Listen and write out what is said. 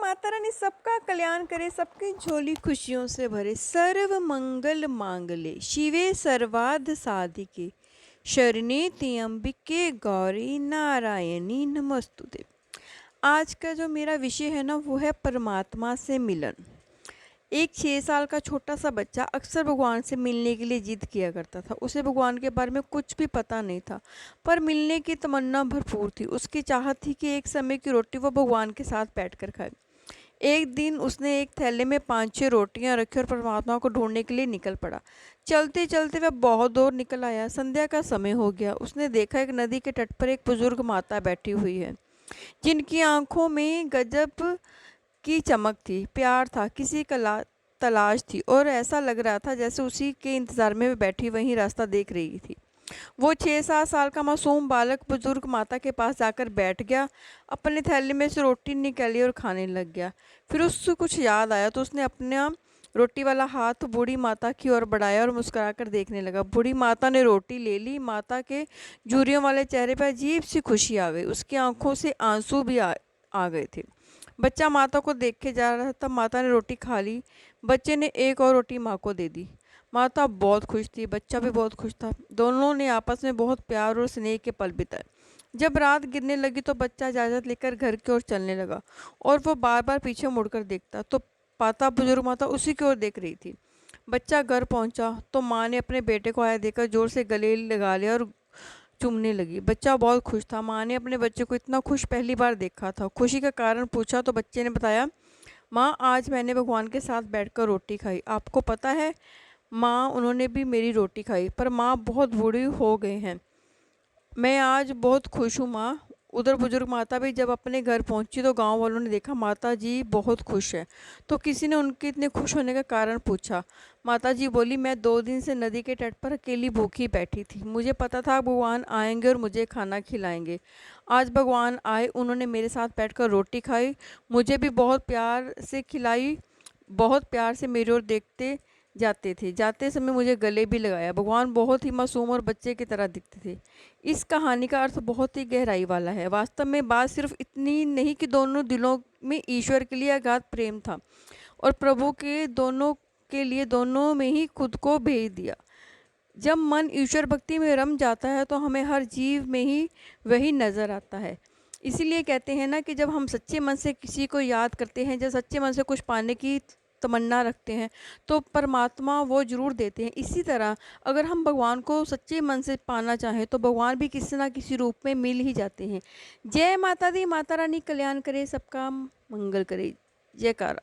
माता रानी सबका कल्याण करे, सबकी झोली खुशियों से भरे। सर्व मंगल मांगले शिवे सर्वार्थ साधिके, शरणे त्र्यंबिके गौरी नारायणी नमस्तुते। आज का जो मेरा विषय है ना, वो है परमात्मा से मिलन। एक 6 साल का छोटा सा बच्चा अक्सर भगवान से मिलने के लिए जिद किया करता था। उसे भगवान के बारे में कुछ भी पता नहीं था, पर मिलने की तमन्ना भरपूर थी। उसकी चाहत थी कि एक समय की रोटी वो भगवान के साथ बैठकर खाए। एक दिन उसने एक थैले में 5-6 रोटियां रखी और परमात्मा को ढूंढने के लिए निकल पड़ा। चलते चलते वह बहुत दूर निकल आया। संध्या का समय हो गया। उसने देखा एक नदी के तट पर एक बुजुर्ग माता बैठी हुई है, जिनकी आंखों में गजब की चमक थी, प्यार था, किसी का तलाश थी, और ऐसा लग रहा था जैसे उसी के इंतजार में वे बैठी वहीं रास्ता देख रही थी। वो 6-7 साल का मासूम बालक बुजुर्ग माता के पास जाकर बैठ गया, अपने थैले में से रोटी निकाली और खाने लग गया। फिर उससे कुछ याद आया तो उसने अपना रोटी वाला हाथ बूढ़ी माता की ओर बढ़ाया और मुस्कुराकर देखने लगा। बूढ़ी माता ने रोटी ले ली। माता के झुर्रियों वाले चेहरे पर अजीब सी खुशी आ गई। उसकी आंखों से आंसू भी आ गए थे। बच्चा माता को देखे जा रहा था। माता ने रोटी खा ली। बच्चे ने एक और रोटी माँ को दे दी। माता बहुत खुश थी, बच्चा भी बहुत खुश था। दोनों ने आपस में बहुत प्यार और स्नेह के पल बिताए। जब रात गिरने लगी तो बच्चा इजाज़त लेकर घर की ओर चलने लगा, और वो बार बार पीछे मुड़कर देखता तो पाता बुजुर्ग माता उसी की ओर देख रही थी। बच्चा घर पहुंचा तो माँ ने अपने बेटे को आया देखकर जोर से गले लगा लिया और चूमने लगी। बच्चा बहुत खुश था। माँ ने अपने बच्चे को इतना खुश पहली बार देखा था। खुशी का कारण पूछा तो बच्चे ने बताया, माँ आज मैंने भगवान के साथ बैठकर रोटी खाई। आपको पता है माँ, उन्होंने भी मेरी रोटी खाई, पर माँ बहुत बूढ़ी हो गए हैं। मैं आज बहुत खुश हूँ माँ। उधर बुजुर्ग माता भी जब अपने घर पहुंची तो गांव वालों ने देखा माता जी बहुत खुश है, तो किसी ने उनके इतने खुश होने का कारण पूछा। माता जी बोली, मैं 2 दिन से नदी के तट पर अकेली भूखी बैठी थी। मुझे पता था भगवान आएंगे और मुझे खाना खिलाएंगे। आज भगवान आए, उन्होंने मेरे साथ बैठकर रोटी खाई, मुझे भी बहुत प्यार से खिलाई, बहुत प्यार से मेरी ओर देखते जाते थे। जाते समय मुझे गले भी लगाया। भगवान बहुत ही मासूम और बच्चे की तरह दिखते थे। इस कहानी का अर्थ बहुत ही गहराई वाला है। वास्तव में बात सिर्फ इतनी नहीं कि दोनों दिलों में ईश्वर के लिए अगाध प्रेम था, और प्रभु के दोनों के लिए दोनों में ही खुद को भेज दिया। जब मन ईश्वर भक्ति में रम जाता है तो हमें हर जीव में ही वही नज़र आता है। इसीलिए कहते हैं ना कि जब हम सच्चे मन से किसी को याद करते हैं, जब सच्चे मन से कुछ पाने की तमन्ना रखते हैं, तो परमात्मा वो ज़रूर देते हैं। इसी तरह अगर हम भगवान को सच्चे मन से पाना चाहें तो भगवान भी किसी ना किसी रूप में मिल ही जाते हैं। जय माता दी। माता रानी कल्याण करे, सबका मंगल करे। जयकारा।